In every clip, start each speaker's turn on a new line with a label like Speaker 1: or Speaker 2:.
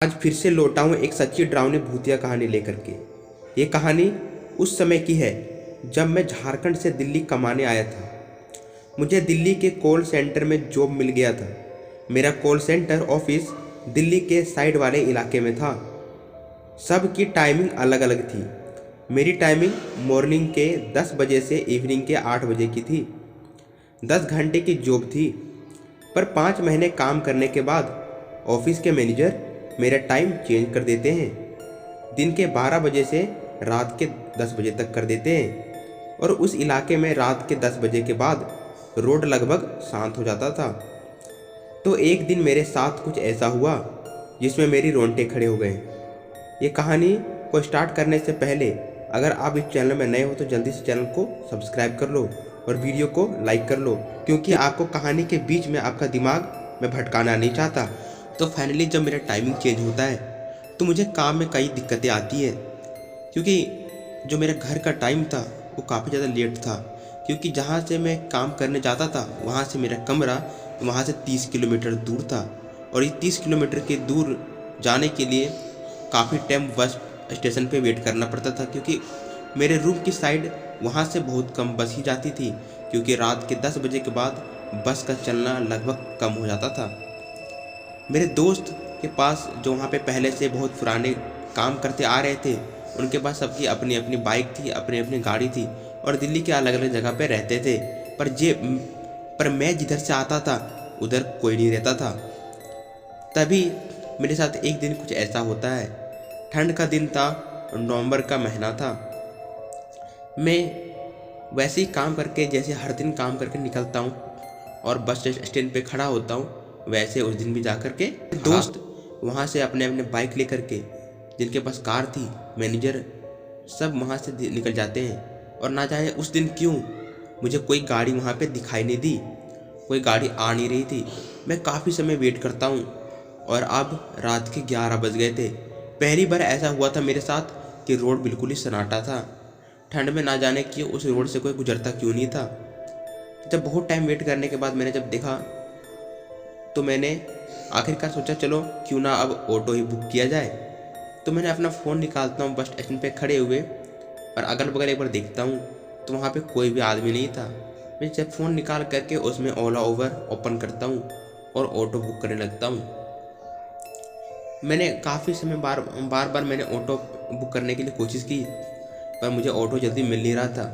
Speaker 1: आज फिर से लौटा हूँ एक सच्ची डरावनी भूतिया कहानी लेकर के। ये कहानी उस समय की है जब मैं झारखंड से दिल्ली कमाने आया था। मुझे दिल्ली के कॉल सेंटर में जॉब मिल गया था। मेरा कॉल सेंटर ऑफिस दिल्ली के साइड वाले इलाके में था। सबकी टाइमिंग अलग अलग थी। मेरी टाइमिंग मॉर्निंग के 10 बजे से इवनिंग के 8 बजे की थी। 10 घंटे की जॉब थी, पर 5 महीने काम करने के बाद ऑफिस के मैनेजर मेरा टाइम चेंज कर देते हैं। दिन के 12 बजे से रात के 10 बजे तक कर देते हैं, और उस इलाके में रात के 10 बजे के बाद रोड लगभग शांत हो जाता था। तो एक दिन मेरे साथ कुछ ऐसा हुआ जिसमें मेरी रोंगटे खड़े हो गए। ये कहानी को स्टार्ट करने से पहले अगर आप इस चैनल में नए हो तो जल्दी से चैनल को सब्सक्राइब कर लो और वीडियो को लाइक कर लो, क्योंकि आपको कहानी के बीच में आपका दिमाग मैं भटकाना नहीं चाहता। तो फाइनली जब मेरा टाइमिंग चेंज होता है तो मुझे काम में कई दिक्कतें आती है, क्योंकि जो मेरे घर का टाइम था वो काफ़ी ज़्यादा लेट था। क्योंकि जहाँ से मैं काम करने जाता था वहाँ से मेरा कमरा वहाँ से 30 किलोमीटर दूर था, और ये 30 किलोमीटर के दूर जाने के लिए काफ़ी टाइम बस स्टेशन पे वेट करना पड़ता था, क्योंकि मेरे रूम की साइड वहाँ से बहुत कम बस ही जाती थी, क्योंकि रात के 10 बजे के बाद बस का चलना लगभग कम हो जाता था। मेरे दोस्त के पास जो वहाँ पे पहले से बहुत पुराने काम करते आ रहे थे, उनके पास सबकी अपनी अपनी बाइक थी, अपनी अपनी गाड़ी थी, और दिल्ली के अलग अलग जगह पे रहते थे। पर मैं जिधर से आता था उधर कोई नहीं रहता था। तभी मेरे साथ एक दिन कुछ ऐसा होता है। ठंड का दिन था, नवंबर का महीना था। मैं वैसे ही काम करके, जैसे हर दिन काम करके निकलता हूँ और बस स्टैंड पे खड़ा होता हूँ, वैसे उस दिन भी जा कर के दोस्त वहाँ से अपने अपने बाइक लेकर के, जिनके पास कार थी, मैनेजर, सब वहाँ से निकल जाते हैं। और ना जाने उस दिन क्यों मुझे कोई गाड़ी वहाँ पे दिखाई नहीं दी, कोई गाड़ी आ नहीं रही थी। मैं काफ़ी समय वेट करता हूँ, और अब रात के 11 बज गए थे। पहली बार ऐसा हुआ था मेरे साथ कि रोड बिल्कुल ही सन्नाटा था। ठंड में ना जाने क्यों उस रोड से कोई गुजरता क्यों नहीं था। जब बहुत टाइम वेट करने के बाद मैंने जब देखा तो मैंने आखिरकार सोचा चलो क्यों ना अब ऑटो ही बुक किया जाए। तो मैंने अपना फ़ोन निकालता हूँ, बस स्टैंड पे खड़े हुए, और अगल बगल एक बार देखता हूँ तो वहाँ पे कोई भी आदमी नहीं था। मैं जब फ़ोन निकाल करके उसमें ओला उबर ओपन करता हूँ और ऑटो बुक करने लगता हूँ। मैंने काफ़ी समय बार मैंने ऑटो बुक करने के लिए कोशिश की, पर मुझे ऑटो जल्दी मिल नहीं रहा था,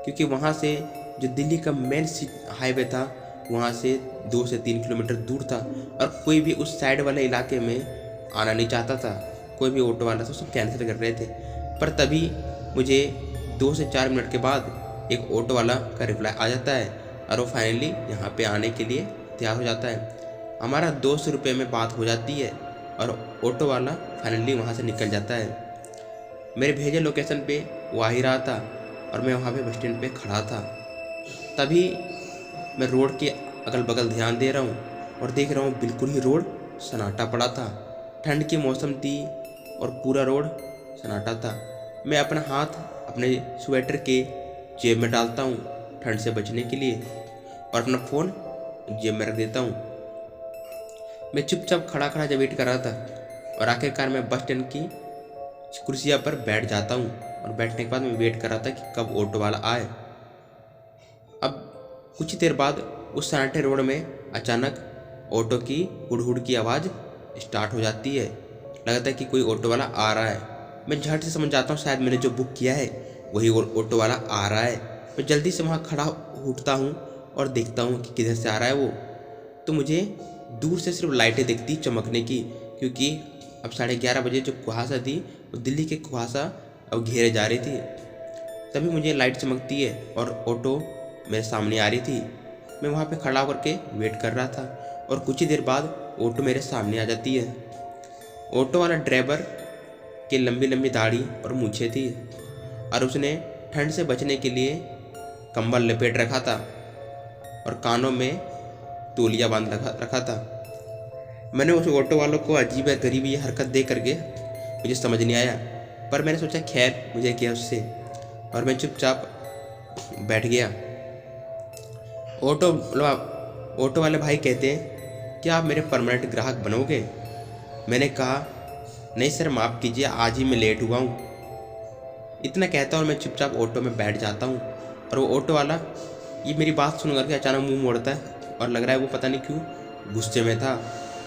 Speaker 1: क्योंकि वहाँ से जो दिल्ली का मेन हाईवे था वहाँ से 2 से 3 किलोमीटर दूर था, और कोई भी उस साइड वाले इलाके में आना नहीं चाहता था। कोई भी ऑटो वाला था, सब कैंसिल कर रहे थे। पर तभी मुझे 2 से 4 मिनट के बाद एक ऑटो वाला का रिप्लाई आ जाता है, और वो फाइनली यहाँ पे आने के लिए तैयार हो जाता है। हमारा 200 रुपये में बात हो जाती है, और ऑटो वाला फाइनली वहाँ से निकल जाता है। मेरे भेजे लोकेशन पे वो आ ही रहा था, और मैं वहाँ पे बस स्टैंड पे खड़ा था। तभी मैं रोड के अगल बगल ध्यान दे रहा हूँ और देख रहा हूँ बिल्कुल ही रोड सन्नाटा पड़ा था। ठंड की मौसम थी और पूरा रोड सन्नाटा था। मैं अपना हाथ अपने स्वेटर के जेब में डालता हूँ ठंड से बचने के लिए, और अपना फ़ोन जेब में रख देता हूँ। मैं चुपचाप खड़ा खड़ा जब वेट कर रहा था, और आखिरकार मैं बस स्टैंड की कुर्सियाँ पर बैठ जाता हूँ, और बैठने के बाद मैं वेट कर रहा था कि कब ऑटो वाला आए। अब कुछ देर बाद उस सन्नाटे रोड में अचानक ऑटो की हुड़ की आवाज़ स्टार्ट हो जाती है। लगता है कि कोई ऑटो वाला आ रहा है। मैं झट से समझ जाता हूँ शायद मैंने जो बुक किया है वही ऑटो वाला आ रहा है। मैं जल्दी से वहाँ खड़ा उठता हूँ और देखता हूँ कि किधर से आ रहा है वो। तो मुझे दूर से सिर्फ लाइटें दिखती चमकने की, क्योंकि अब 11:30 बजे जो कुहासा थी वो दिल्ली के कुहासा अब घेरे जा रही थी। तभी मुझे लाइट चमकती है और ऑटो मेरे सामने आ रही थी। मैं वहाँ पे खड़ा करके वेट कर रहा था, और कुछ ही देर बाद ऑटो मेरे सामने आ जाती है। ऑटो वाला ड्राइवर की लंबी लंबी दाढ़ी और मूछें थी, और उसने ठंड से बचने के लिए कंबल लपेट रखा था और कानों में तौलिया बांध रखा था। मैंने उस ऑटो वालों को अजीब या गरीब ये हरकत देख करके मुझे समझ नहीं आया, पर मैंने सोचा खैर मुझे क्या उससे, और मैं चुपचाप बैठ गया। ऑटो वाले भाई कहते हैं क्या आप मेरे परमानेंट ग्राहक बनोगे? मैंने कहा नहीं सर, माफ़ कीजिए, आज ही मैं लेट हुआ हूँ। इतना कहता और मैं चुपचाप ऑटो में बैठ जाता हूँ। और वो ऑटो वाला ये मेरी बात सुन करके अचानक मुंह मोड़ता है और लग रहा है वो पता नहीं क्यों गुस्से में था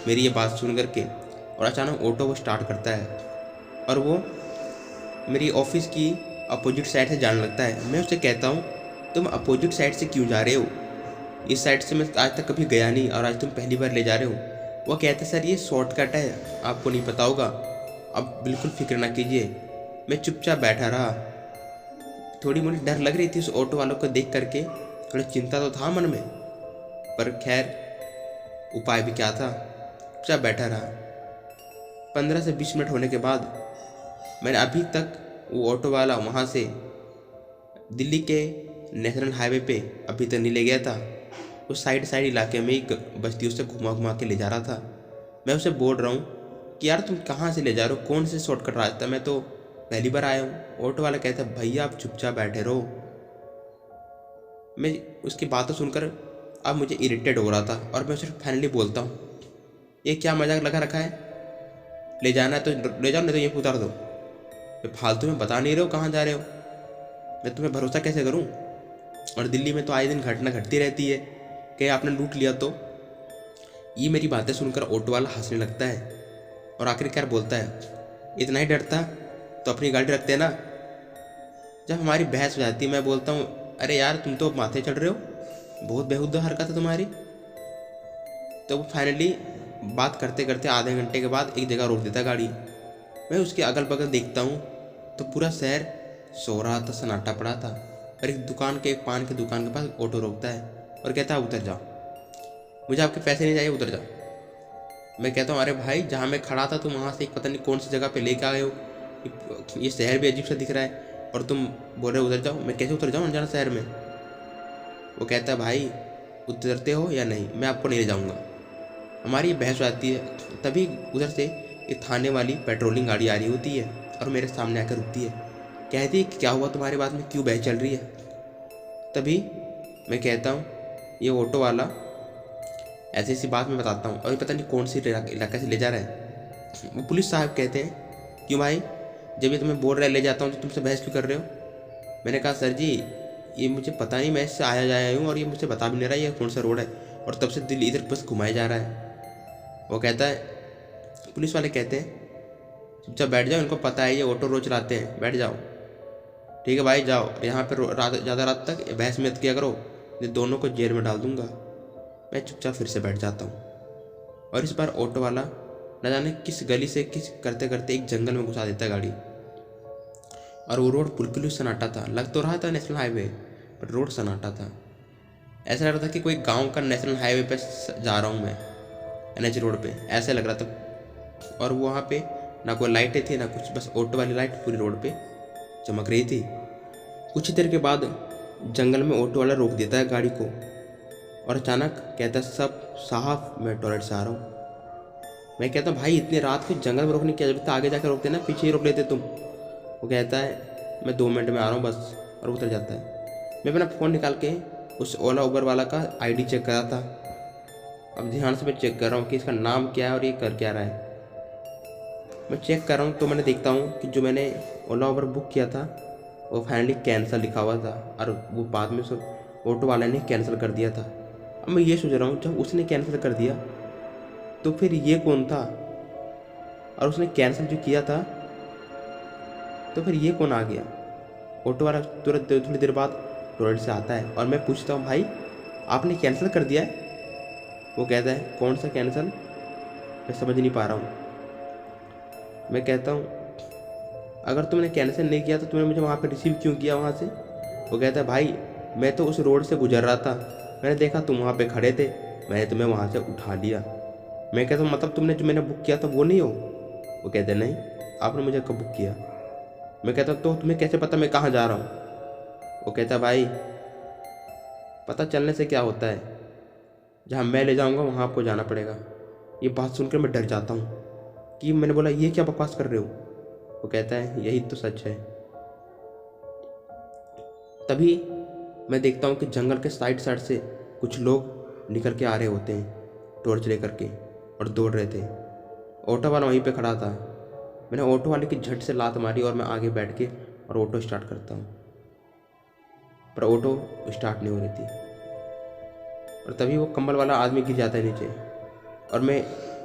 Speaker 1: मेरी ये बात सुन करके। और अचानक ऑटो वो स्टार्ट करता है और वो मेरी ऑफिस की अपोजिट साइड से जाने लगता है। मैं उससे कहता हूँ, तुम अपोजिट साइड से क्यों जा रहे हो? इस साइड से मैं आज तक कभी गया नहीं और आज तुम पहली बार ले जा रहे हो। वो कहता है, सर ये शॉर्टकट है, आपको नहीं पता होगा, अब बिल्कुल फिक्र ना कीजिए। मैं चुपचाप बैठा रहा। थोड़ी मुझे डर लग रही थी उस ऑटो वालों को देख करके, थोड़ी चिंता तो था मन में, पर खैर उपाय भी क्या था, चुपचाप बैठा रहा। 15 से 20 मिनट होने के बाद मैंने अभी तक वो ऑटो वाला वहाँ से दिल्ली के नेशनल हाईवे पे अभी तक नहीं ले गया था। उस साइड इलाके में एक बस्तियों से घुमा घुमा के ले जा रहा था। मैं उसे बोल रहा हूँ कि यार तुम कहाँ से ले जा रहे हो, कौन से शॉर्टकट रास्ता, मैं तो पहली बार आया हूँ। ऑटो वाला कहता है, भैया आप चुपचाप बैठे रहो। मैं उसकी बातें सुनकर अब मुझे इरिटेट हो रहा था और मैं उसे फाइनली बोलता हूँ, ये क्या मजाक लगा रखा है, ले जाना है तो ले जाओ, नहीं तो ये उतार दो। फालतू में बता नहीं रहे हो कहाँ जा रहे हो, मैं तुम्हें भरोसा कैसे करूँ? और दिल्ली में तो आए दिन घटना घटती रहती है, कि आपने लूट लिया तो। ये मेरी बातें सुनकर ऑटो वाला हंसने लगता है और आखिरकार बोलता है, इतना ही डरता तो अपनी गाड़ी रखते ना। जब हमारी बहस हो जाती है मैं बोलता हूँ, अरे यार तुम तो माथे चढ़ रहे हो, बहुत बेहुदा हरकत है तुम्हारी। तो वो फाइनली बात करते करते आधे घंटे के बाद एक जगह रोक देता गाड़ी। मैं उसके अगल बगल देखता हूँ तो पूरा शहर सो रहा था, सन्नाटा पड़ा था। और एक पान की दुकान के पास ऑटो रोकता है और कहता है, उतर जाओ, मुझे आपके पैसे नहीं चाहिए, उतर जाओ। मैं कहता हूँ, अरे भाई जहाँ मैं खड़ा था तुम वहाँ से एक पता नहीं कौन सी जगह पे लेके आए हो, ये शहर भी अजीब सा दिख रहा है और तुम बोल रहे हो उतर जाओ। मैं कैसे उतर जाऊँ अनजाना शहर में? वो कहता है, भाई उतरते हो या नहीं, मैं आपको नहीं ले जाऊँगा। हमारी ये बहस हो जाती है। तभी उधर से एक थाने वाली पेट्रोलिंग गाड़ी आ रही होती है और मेरे सामने आकर रुकती है। कहती है कि क्या हुआ तुम्हारे बात में, क्यों बहस चल रही है? तभी मैं कहता हूँ, ये ऑटो वाला ऐसी ऐसी बात मैं बताता हूँ, अभी पता नहीं कौन सी इलाके से ले जा रहा है। वो पुलिस साहब कहते हैं, क्यों भाई, जब ये तुम्हें बोल रहा है ले जाता हूँ तो तुमसे बहस क्यों कर रहे हो? मैंने कहा, सर जी ये मुझे पता नहीं, मैं इससे आया जाया हूँ और ये मुझे बता भी नहीं रहा ये कौन सा रोड है, और तब से दिल्ली इधर बस घुमाया जा रहा है। वो कहता है, पुलिस वाले कहते हैं, चुपचाप बैठ जाओ, इनको पता है ये ऑटो रोज चलाते हैं, बैठ जाओ। ठीक है भाई जाओ, यहाँ पर ज़्यादा रात तक बहस मत किया करो, ये दोनों को जेल में डाल दूंगा। मैं चुपचाप फिर से बैठ जाता हूँ और इस बार ऑटो वाला न जाने किस गली से किस करते करते एक जंगल में घुसा देता गाड़ी। और वो रोड बिल्कुल सन्नाटा था, लग तो रहा था नेशनल हाईवे पर रोड सन्नाटा था। ऐसा लग रहा था कि कोई गांव का नेशनल हाईवे पे जा रहा हूँ मैं, NH रोड पे, ऐसे लग रहा था। और वहाँ पे ना कोई लाइटें थी ना कुछ, बस ऑटो वाली लाइट पूरी रोड पे चमक रही थी। कुछ देर के बाद जंगल में ऑटो वाला रोक देता है गाड़ी को और अचानक कहता है, सब साहब मैं टॉयलेट से आ रहा हूँ। मैं कहता हूँ, भाई इतनी रात को जंगल में रोकने की जरूरत, आगे जाकर रोकते ना, पीछे ही रोक लेते तुम। वो कहता है, मैं 2 मिनट में आ रहा हूँ बस, और उतर जाता है। मैं अपना फ़ोन निकाल के उस ओला उबर वाला का ID चेक करा था। अब ध्यान से मैं चेक कर रहा हूँ कि इसका नाम क्या है और ये कर क्या रहा है। मैं चेक कर रहा हूँ तो मैंने देखता हूँ कि जो मैंने ओला उबर बुक किया था वो फाइनली कैंसिल लिखा हुआ था, और वो बाद में सब ऑटो वाले ने कैंसिल कर दिया था। अब मैं ये सोच रहा हूँ, जब उसने कैंसिल कर दिया तो फिर ये कौन था, और उसने कैंसिल जो किया था तो फिर ये कौन आ गया? ऑटो वाला तुरंत थोड़ी देर बाद टॉयलेट से आता है और मैं पूछता हूँ, भाई आपने कैंसिल कर दिया है? वो कहता है, कौन सा कैंसिल, मैं समझ नहीं पा रहा हूँ। मैं कहता हूँ, अगर तुमने कैंसिल नहीं किया तो तुमने मुझे वहाँ पे रिसीव क्यों किया वहाँ से? वो कहता है, भाई मैं तो उस रोड से गुजर रहा था, मैंने देखा तुम वहाँ पे खड़े थे, मैंने तुम्हें वहाँ से उठा लिया। मैं कहता हूँ, मतलब तुमने जो मैंने बुक किया था वो नहीं हो? वो कहते हैं, नहीं, आपने मुझे कब बुक किया? मैं कहता हूँ, तो तुम्हें कैसे पता मैं कहाँ जा रहा हूँ? वो कहता है, भाई पता चलने से क्या होता है, जहाँ मैं ले जाऊँगा वहाँ आपको जाना पड़ेगा। ये बात सुनकर मैं डर जाता हूँ कि मैंने बोला, ये क्या बकवास कर रहे हो? वो कहता है, यही तो सच है। तभी मैं देखता हूँ कि जंगल के साइड से कुछ लोग निकल के आ रहे होते हैं टॉर्च लेकर के और दौड़ रहे थे। ऑटो वाला वहीं पे खड़ा था। मैंने ऑटो वाले की झट से लात मारी और मैं आगे बैठ के और ऑटो स्टार्ट करता हूँ, पर ऑटो स्टार्ट नहीं हो रही थी। और तभी वो कंबल वाला आदमी गिर जाता है नीचे, और मैं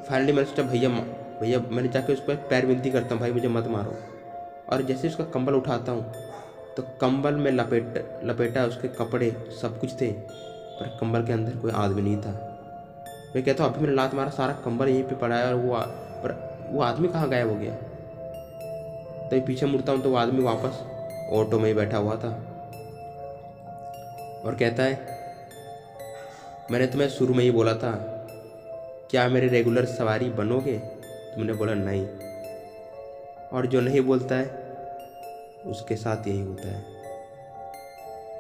Speaker 1: फाइनली मैंने सोचा भैया भैया, मैंने जाके उस पर पैर विनती करता हूँ, भाई मुझे मत मारो। और जैसे उसका कंबल उठाता हूँ तो कंबल में लपेटा उसके कपड़े सब कुछ थे, पर कंबल के अंदर कोई आदमी नहीं था। मैं कहता हूँ अभी मैंने लात मारा, सारा कंबल यहीं पे पड़ा है, और वो आदमी कहाँ गायब हो गया। तभी पीछे मुड़ता हूँ तो वो आदमी वापस ऑटो में ही बैठा हुआ था और कहता है, मैंने तुम्हें शुरू में ही बोला था, क्या मेरे रेगुलर सवारी बनोगे? तुमने बोला नहीं। और जो नहीं बोलता है उसके साथ यही होता है।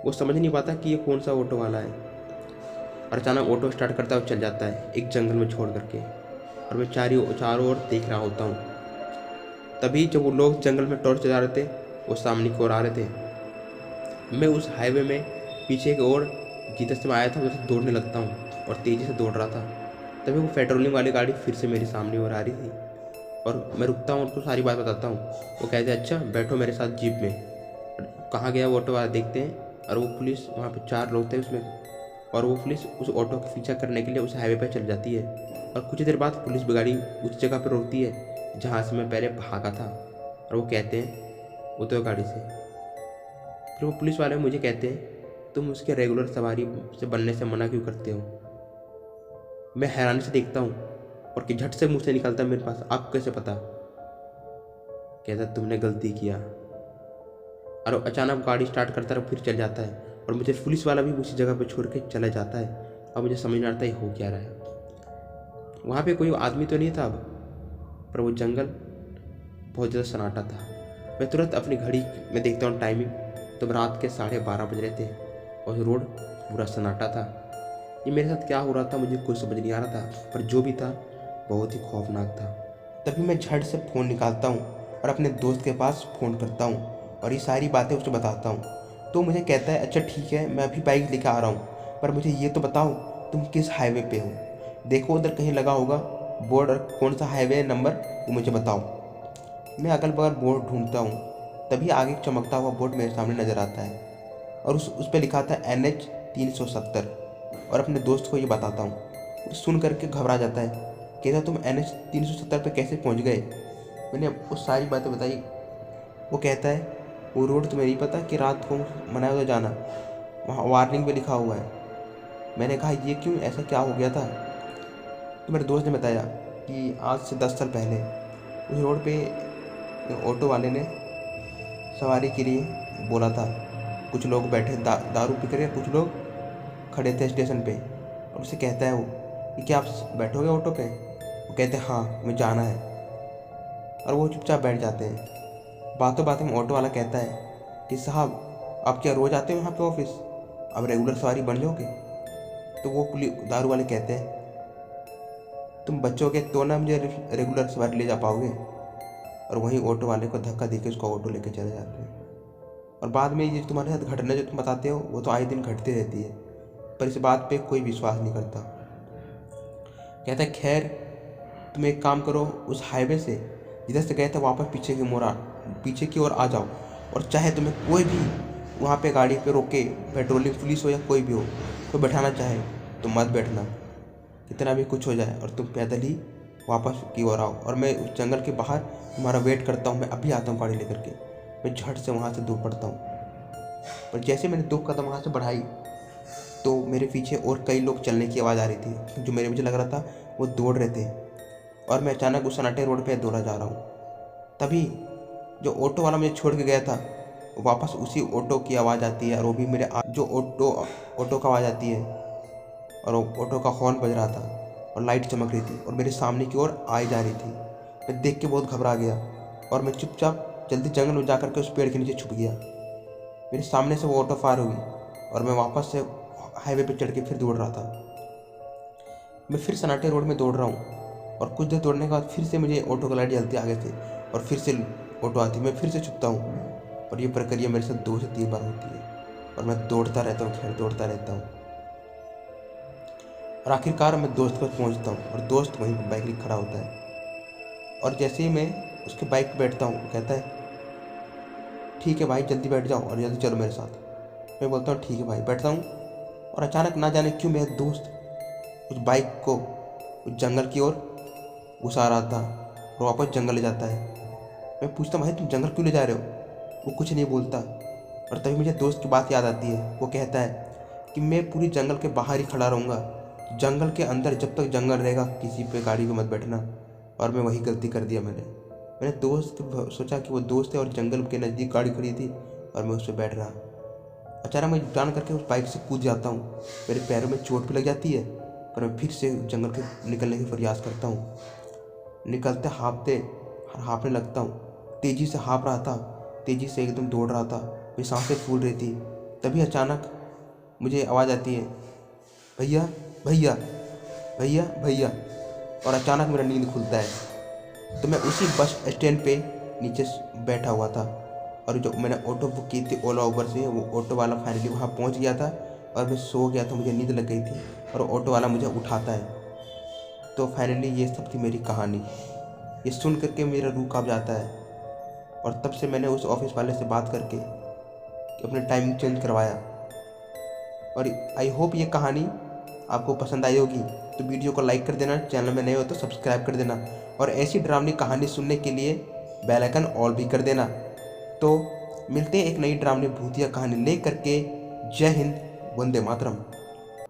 Speaker 1: वो समझ नहीं पाता कि ये कौन सा ऑटो वाला है, और अचानक ऑटो स्टार्ट करता है और चल जाता है एक जंगल में छोड़ करके। और मैं चारों ओर देख रहा होता हूँ। तभी जब वो लोग जंगल में टॉर्च जला रहे थे, वो सामने की ओर आ रहे थे। मैं उस हाईवे में पीछे की ओर जिधर से मैं आया था वैसे दौड़ने लगता हूँ और तेज़ी से दौड़ रहा था। तभी वो पेट्रोलिंग वाली गाड़ी फिर से मेरी सामने ओर आ रही थी, और मैं रुकता हूँ और उसको सारी बात बताता हूँ। वो कहते हैं, अच्छा बैठो मेरे साथ जीप में। कहाँ गया वो ऑटो वाला देखते हैं, और वो पुलिस, वहाँ पे 4 लोग थे उसमें, और वो पुलिस उस ऑटो का पीछा करने के लिए उस हाईवे पर चल जाती है। और कुछ देर बाद पुलिस गाड़ी उस जगह पर रोकती है जहाँ से मैं पहले भागा था, और वो कहते हैं उतरो गाड़ी से। फिर वो पुलिस वाले मुझे कहते हैं, तुम उसके रेगुलर सवारी से बनने से मना क्यों करते हो? मैं हैरानी से देखता हूँ और कि झट से मुंह से निकलता है मेरे पास, आपको कैसे पता? कहता तुमने गलती किया। और अचानक गाड़ी स्टार्ट करता है और फिर चल जाता है, और मुझे पुलिस वाला भी उसी जगह पे छोड़ के चला जाता है। अब मुझे समझ नहीं आता है हो क्या रहा है। वहाँ पे कोई आदमी तो नहीं था अब, पर वो जंगल बहुत ज़्यादा सन्नाटा था। मैं तुरंत अपनी घड़ी में देखता हूँ टाइमिंग, तो रात के 12:30 बज रहे थे और रोड पूरा सन्नाटा था। ये मेरे साथ क्या हो रहा था मुझे कुछ समझ नहीं आ रहा था, पर जो भी था बहुत ही खौफनाक था। तभी मैं झट से फ़ोन निकालता हूँ और अपने दोस्त के पास फ़ोन करता हूँ और ये सारी बातें उसको बताता हूँ। तो मुझे कहता है, अच्छा ठीक है, मैं अभी बाइक लेकर आ रहा हूँ, पर मुझे ये तो बताओ तुम किस हाईवे पे हो? देखो उधर कहीं लगा होगा बोर्ड, और कौन सा हाईवे नंबर वो मुझे बताओ। मैं अगल बगल बोर्ड ढूंढता हूँ, तभी आगे चमकता हुआ बोर्ड मेरे सामने नज़र आता है, और उस पर लिखा था NH 370। और अपने दोस्त को ये बताता हूँ, वो सुन करके घबरा जाता है, कहता तुम NH 370 पे कैसे पहुँच गए? मैंने वो सारी बातें बताई। वो कहता है, वो रोड तुम्हें नहीं पता कि रात को मना है उधर जाना, वहाँ वार्निंग पे लिखा हुआ है। मैंने कहा ये क्यों, ऐसा क्या हो गया था? तो मेरे दोस्त ने बताया कि आज से 10 साल पहले उस रोड पे ऑटो वाले ने सवारी के लिए बोला था। कुछ लोग बैठे दारू पी कर, कुछ लोग खड़े थे स्टेशन पे, और उसे कहता है वो कि क्या आप बैठोगे ऑटो पे? वो कहते हैं हाँ मुझे जाना है, और वो चुपचाप बैठ जाते हैं। बातों बातों में ऑटो वाला कहता है कि साहब आप क्या रोज़ आते हो वहाँ पे ऑफिस, अब रेगुलर सवारी बन जाओगे? तो वो दारू वाले कहते हैं, तुम बच्चों तो ना मुझे रेगुलर सवारी ले जा पाओगे। और वहीं ऑटो वाले को धक्का देके उसका ऑटो लेके चले जाते हैं। और बाद में ये तुम्हारे साथ घटना जो तुम बताते हो वो तो आए दिन घटती रहती है, पर इस बात पे कोई विश्वास नहीं करता। कहता है खैर तुम एक काम करो, उस हाईवे से जिधर से गए थे वापस पीछे की ओर आ जाओ, और चाहे तुम्हें कोई भी वहाँ पे गाड़ी पे रोके, पेट्रोलिंग पुलिस हो या कोई भी हो, कोई बैठाना चाहे तो मत बैठना, कितना भी कुछ हो जाए, और तुम पैदल ही वापस की ओर आओ। और मैं उस जंगल के बाहर तुम्हारा वेट करता हूँ, मैं अभी आता हूँ गाड़ी लेकर के। मैं झट से वहाँ से दूर पड़ता हूँ, पर जैसे मैंने 2 कदम वहाँ से बढ़ाई तो मेरे पीछे और कई लोग चलने की आवाज़ आ रही थी, जो मुझे लग रहा था वो दौड़ रहे थे, और मैं अचानक उस सन्नाटे रोड पे दौड़ा जा रहा हूँ। तभी जो ऑटो वाला मुझे छोड़ के गया था वापस उसी ऑटो की आवाज़ आती है, और वो भी मेरे जो ऑटो का आवाज़ आती है, और ऑटो का हॉर्न बज रहा था और लाइट चमक रही थी और मेरे सामने की ओर आई जा रही थी। मैं देख के बहुत घबरा गया, और मैं चुपचाप जल्दी जंगल में जा करके उस पेड़ के नीचे छुप गया। मेरे सामने से वो ऑटो फार हुई और मैं वापस से हाईवे पे चढ़ के फिर दौड़ रहा था। मैं फिर सन्नाटे रोड में दौड़ रहा हूँ, और कुछ देर दौड़ने के बाद फिर से मुझे ऑटो की लाइट जलती आगे से, और फिर से ऑटो आती, मैं फिर से छुपता हूँ, और ये प्रक्रिया मेरे साथ 2 से 3 बार होती है, और मैं दौड़ता रहता हूँ, खैर दौड़ता रहता हूँ। और आखिरकार मैं दोस्त पर पहुँचता हूँ, और दोस्त वहीं पर बाइक लेकर खड़ा होता है, और जैसे ही मैं उसके बाइक पे बैठता हूँ। कहता है ठीक है भाई जल्दी बैठ जाओ और जल्दी चलो मेरे साथ। मैं बोलता हूँ ठीक है भाई, बैठता हूँ। और अचानक ना जाने क्यों मेरा दोस्त उस बाइक को उस जंगल की ओर घुसा रहा था और वापस जंगल ले जाता है। मैं पूछता हूँ भाई तुम जंगल क्यों ले जा रहे हो? वो कुछ नहीं बोलता। और तभी मुझे दोस्त की बात याद आती है। वो कहता है कि मैं पूरी जंगल के बाहर ही खड़ा रहूँगा, जंगल के अंदर जब तक जंगल रहेगा किसी पे गाड़ी पे मत बैठना। और मैं वही गलती कर दिया मैंने दोस्त सोचा कि वो दोस्त है और जंगल के नज़दीक गाड़ी खड़ी थी और मैं उस पर बैठ रहा। अचानक मैं जान करके उस बाइक से कूद जाता हूँ। मेरे पैरों में चोट भी लग जाती है, पर मैं फिर से जंगल के निकलने की प्रयास करता हूँ। निकलते हाँफने लगता हूँ। तेज़ी से हाँफ रहा था, तेज़ी से एकदम दौड़ रहा था, मेरी सांसें फूल रही थी। तभी अचानक मुझे आवाज़ आती है, भैया भैया भैया भैया। और अचानक मेरा नींद खुलता है। तो मैं उसी बस स्टैंड पे नीचे बैठा हुआ था और जो मैंने ऑटो बुक की थी ओला उबर से, वो ऑटो वाला फाइनली वहाँ पहुँच गया था और मैं सो गया था, मुझे नींद लग गई थी और ऑटो वाला मुझे उठाता है। तो फाइनली ये सब थी मेरी कहानी। ये सुन करके मेरा रूह काँप जाता है और तब से मैंने उस ऑफिस वाले से बात करके अपने टाइमिंग चेंज करवाया। और आई होप ये कहानी आपको पसंद आई होगी। तो वीडियो को लाइक कर देना, चैनल में नए हो तो सब्सक्राइब कर देना और ऐसी डरावनी कहानी सुनने के लिए बेल आइकन ऑल भी कर देना। तो मिलते हैं एक नई डरावनी भूतिया कहानी ले करके। जय हिंद, वंदे मातरम।